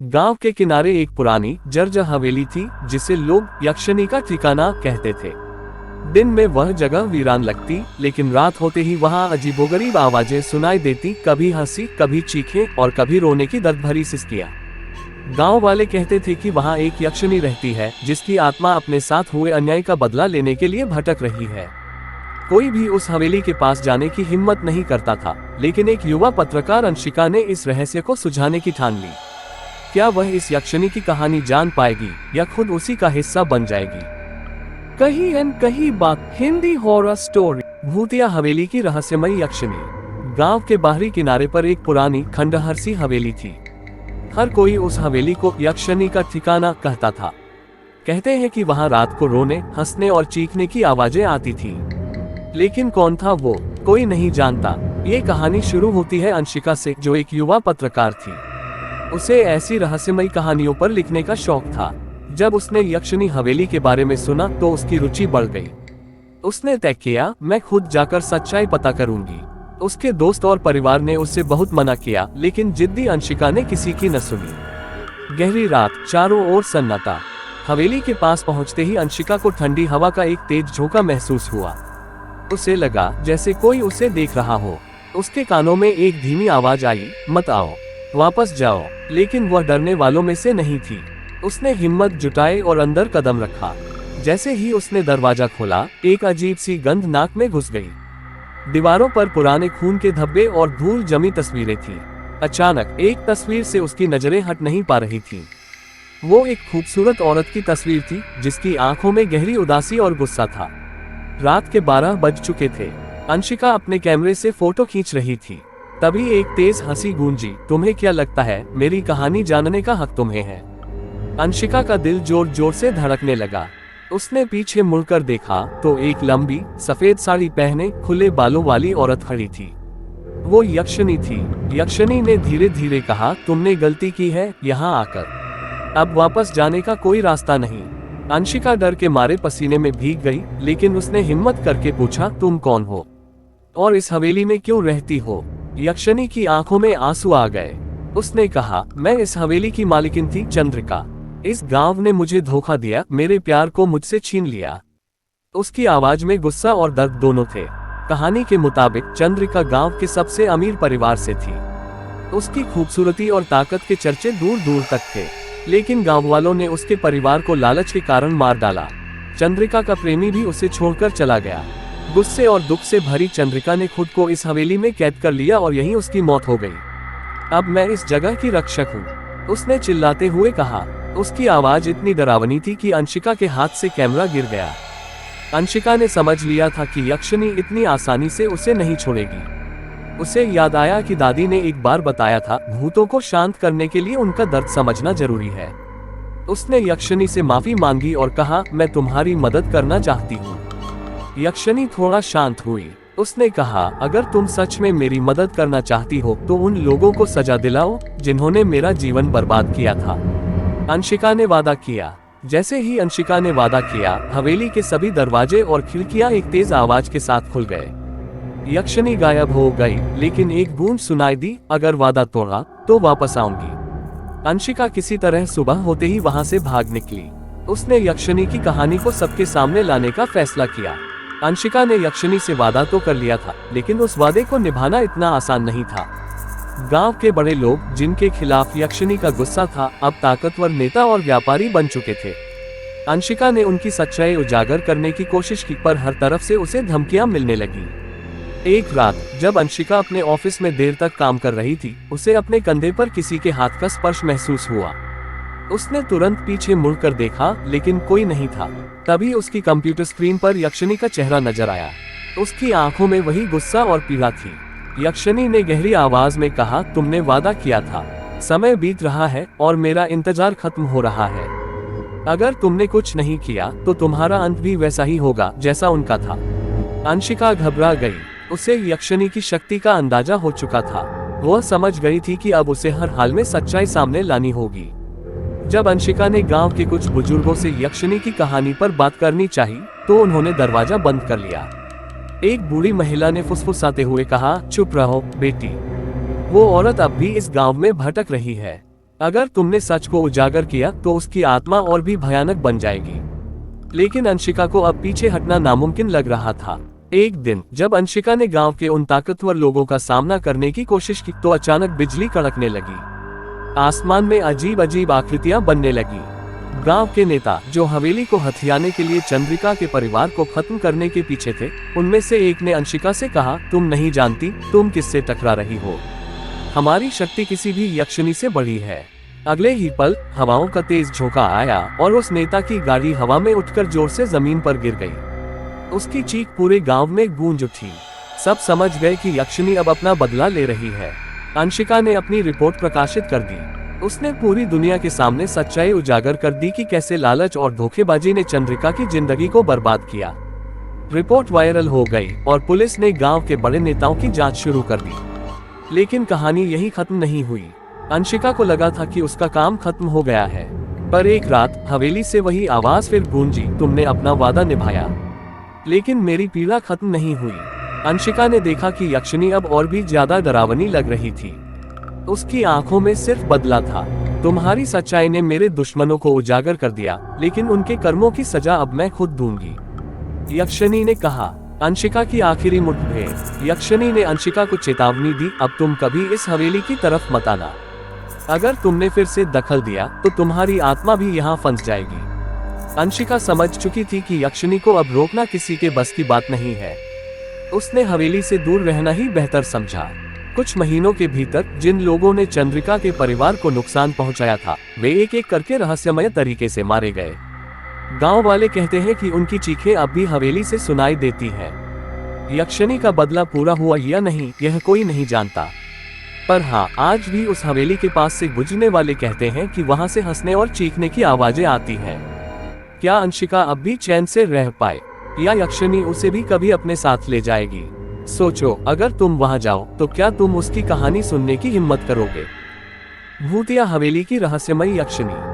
गांव के किनारे एक पुरानी जर्जर हवेली थी जिसे लोग यक्षिणी का ठिकाना कहते थे। दिन में वह जगह वीरान लगती, लेकिन रात होते ही वहां अजीबोगरीब आवाजें सुनाई देती, कभी हंसी, कभी चीखें और कभी रोने की दर्द भरी सिसकियां। गांव वाले कहते थे कि वहां एक यक्षिणी रहती है जिसकी आत्मा अपने साथ हुए अन्याय का बदला लेने के लिए भटक रही है। कोई भी उस हवेली के पास जाने की हिम्मत नहीं करता था, लेकिन एक युवा पत्रकार अंशिका ने इस रहस्य को सुलझाने की ठान ली। क्या वह इस यक्षिणी की कहानी जान पाएगी या खुद उसी का हिस्सा बन जाएगी? कहीं न कहीं बात हिंदी हॉरर स्टोरी भूतिया हवेली की रहस्यमयी यक्षिणी। गांव के बाहरी किनारे पर एक पुरानी खंडहर सी हवेली थी। हर कोई उस हवेली को यक्षिणी का ठिकाना कहता था। कहते हैं कि वहां रात को रोने, हंसने और चीखने की आवाजें आती थी, लेकिन कौन था वो, कोई नहीं जानता। ये कहानी शुरू होती है अंशिका से, जो एक युवा पत्रकार थी। उसे ऐसी रहस्यमयी कहानियों पर लिखने का शौक था। जब उसने यक्षिणी हवेली के बारे में सुना तो उसकी रुचि बढ़ गई। उसने तय किया, मैं खुद जाकर सच्चाई पता करूंगी। उसके दोस्त और परिवार ने उससे बहुत मना किया, लेकिन जिद्दी अंशिका ने किसी की न सुनी। गहरी रात, चारों ओर सन्नाटा। हवेली के पास पहुंचते ही अंशिका को ठंडी हवा का एक तेज झोंका महसूस हुआ। उसे लगा जैसे कोई उसे देख रहा हो। उसके कानों में एक धीमी आवाज आई, मत आओ, वापस जाओ। लेकिन वह डरने वालों में से नहीं थी। उसने हिम्मत जुटाई और अंदर कदम रखा। जैसे ही उसने दरवाजा खोला, एक अजीब सी गंध नाक में घुस गई। दीवारों पर पुराने खून के धब्बे और धूल जमी तस्वीरें थीं। अचानक एक तस्वीर से उसकी नजरें हट नहीं पा रही थीं। वो एक खूबसूरत औरत की तस्वीर थी जिसकी आंखों में गहरी उदासी और गुस्सा था। रात के 12 बज चुके थे। अंशिका अपने कैमरे से फोटो खींच रही थी। तभी एक तेज हंसी गूंजी, तुम्हें क्या लगता है मेरी कहानी जानने का हक तुम्हें है? अंशिका का दिल जोर जोर से धड़कने लगा। उसने पीछे मुड़कर देखा तो एक लंबी सफेद साड़ी पहने खुले बालों वाली औरत खड़ी थी। वो यक्षिणी थी। यक्षिणी ने धीरे धीरे कहा, तुमने गलती की है यहाँ आकर। अब वापस जाने का कोई रास्ता नहीं। अंशिका डर के मारे पसीने में भीग गई, लेकिन उसने हिम्मत करके पूछा, तुम कौन हो और इस हवेली में क्यों रहती हो? यक्षिणी की आंखों में आंसू आ गए। उसने कहा, मैं इस हवेली की मालिकिन थी, चंद्रिका। इस गांव ने मुझे धोखा दिया, मेरे प्यार को मुझसे छीन लिया। उसकी आवाज में गुस्सा और दर्द दोनों थे। कहानी के मुताबिक चंद्रिका गांव के सबसे अमीर परिवार से थी। उसकी खूबसूरती और ताकत के चर्चे दूर दूर तक थे, लेकिन गांव वालों ने उसके परिवार को लालच के कारण मार डाला। चंद्रिका का प्रेमी भी उसे छोड़कर चला गया। गुस्से और दुख से भरी चंद्रिका ने खुद को इस हवेली में कैद कर लिया और यहीं उसकी मौत हो गई। अब मैं इस जगह की रक्षक हूँ, उसने चिल्लाते हुए कहा। उसकी आवाज इतनी डरावनी थी कि अंशिका के हाथ से कैमरा गिर गया। अंशिका ने समझ लिया था कि यक्षिणी इतनी आसानी से उसे नहीं छोड़ेगी। उसे याद आया कि दादी ने एक बार बताया था, भूतों को शांत करने के लिए उनका दर्द समझना जरूरी है। उसने यक्षिणी से माफी मांगी और कहा, मैं तुम्हारी मदद करना चाहती हूँ। यक्षिणी थोड़ा शांत हुई। उसने कहा, अगर तुम सच में मेरी मदद करना चाहती हो तो उन लोगों को सजा दिलाओ जिन्होंने मेरा जीवन बर्बाद किया था। अंशिका ने वादा किया। जैसे ही अंशिका ने वादा किया, हवेली के सभी दरवाजे और खिड़कियां एक तेज आवाज के साथ खुल गए। यक्षिणी गायब हो गई, लेकिन एक गूंज सुनाई दी, अगर वादा तोड़ा तो वापस आऊंगी। अंशिका किसी तरह सुबह होते ही वहां से भाग निकली। उसने यक्षिणी की कहानी को सबके सामने लाने का फैसला किया। अंशिका ने यक्षिणी से वादा तो कर लिया था, लेकिन उस वादे को निभाना इतना आसान नहीं था। गांव के बड़े लोग, जिनके खिलाफ यक्षिणी का गुस्सा था, अब ताकतवर नेता और व्यापारी बन चुके थे। अंशिका ने उनकी सच्चाई उजागर करने की कोशिश की, पर हर तरफ से उसे धमकियां मिलने लगी। एक रात जब अंशिका अपने ऑफिस में देर तक काम कर रही थी, उसे अपने कंधे पर किसी के हाथ का स्पर्श महसूस हुआ। उसने तुरंत पीछे मुड़कर देखा, लेकिन कोई नहीं था। तभी उसकी कंप्यूटर स्क्रीन पर यक्षिणी का चेहरा नजर आया। उसकी आंखों में वही गुस्सा और पीड़ा थी। यक्षिणी ने गहरी आवाज में कहा, तुमने वादा किया था, समय बीत रहा है और मेरा इंतजार खत्म हो रहा है। अगर तुमने कुछ नहीं किया तो तुम्हारा अंत भी वैसा ही होगा जैसा उनका था। अंशिका घबरा गई। उसे यक्षिणी की शक्ति का अंदाजा हो चुका था। वह समझ गई थी कि अब उसे हर हाल में सच्चाई सामने लानी होगी। जब अंशिका ने गांव के कुछ बुजुर्गों से यक्षिणी की कहानी पर बात करनी चाही, तो उन्होंने दरवाजा बंद कर लिया। एक बूढ़ी महिला ने फुसफुसाते हुए कहा, चुप रहो बेटी, वो औरत अब भी इस गांव में भटक रही है। अगर तुमने सच को उजागर किया तो उसकी आत्मा और भी भयानक बन जाएगी। लेकिन अंशिका को अब पीछे हटना नामुमकिन लग रहा था। एक दिन जब अंशिका ने गांव के उन ताकतवर लोगों का सामना करने की कोशिश की तो अचानक बिजली कड़कने लगी। आसमान में अजीब अजीब आकृतियां बनने लगी। गांव के नेता जो हवेली को हथियाने के लिए चंद्रिका के परिवार को खत्म करने के पीछे थे, उनमें से एक ने अंशिका से कहा, तुम नहीं जानती तुम किससे टकरा रही हो। हमारी शक्ति किसी भी यक्षिणी से बड़ी है। अगले ही पल हवाओं का तेज झोंका आया और उस नेता की गाड़ी हवा में उठकर जोर से जमीन पर गिर गई। उसकी चीख पूरे गांव में गूंज उठी। सब समझ गए कि यक्षिणी अब अपना बदला ले रही है। अंशिका ने अपनी रिपोर्ट प्रकाशित कर दी। उसने पूरी दुनिया के सामने सच्चाई उजागर कर दी कि कैसे लालच और धोखेबाजी ने चंद्रिका की जिंदगी को बर्बाद किया। रिपोर्ट वायरल हो गई और पुलिस ने गांव के बड़े नेताओं की जांच शुरू कर दी। लेकिन कहानी यही खत्म नहीं हुई। अंशिका को लगा था कि उसका काम खत्म हो गया है, पर एक रात हवेली से वही आवाज फिर गूंजी, तुमने अपना वादा निभाया लेकिन मेरी पीड़ा खत्म नहीं हुई। अंशिका ने देखा कि यक्षिणी अब और भी ज्यादा डरावनी लग रही थी। उसकी आंखों में सिर्फ बदला था। तुम्हारी सच्चाई ने मेरे दुश्मनों को उजागर कर दिया, लेकिन उनके कर्मों की सजा अब मैं खुद दूंगी, यक्षिणी ने कहा। अंशिका की आखिरी मुठभेड़। यक्षिणी ने अंशिका को चेतावनी दी, अब तुम कभी इस हवेली की तरफ मत आना। अगर तुमने फिर से दखल दिया तो तुम्हारी आत्मा भी यहाँ फंस जाएगी। अंशिका समझ चुकी थी कि यक्षिणी को अब रोकना किसी के बस की बात नहीं है। उसने हवेली से दूर रहना ही बेहतर समझा। कुछ महीनों के भीतर जिन लोगों ने चंद्रिका के परिवार को नुकसान पहुंचाया था, वे एक एक करके रहस्यमय तरीके से मारे गए। गांव वाले कहते हैं कि उनकी चीखें अब भी हवेली से सुनाई देती हैं। यक्षिणी का बदला पूरा हुआ या नहीं, यह कोई नहीं जानता। पर हाँ, आज भी उस हवेली के पास से गुजरने वाले कहते हैं कि वहां से हंसने और चीखने की आवाजें आती हैं। क्या अंशिका अब भी चैन से रह पाए, या यक्षिणी उसे भी कभी अपने साथ ले जाएगी? सोचो, अगर तुम वहां जाओ तो क्या तुम उसकी कहानी सुनने की हिम्मत करोगे? भूतिया हवेली की रहस्यमयी यक्षिणी।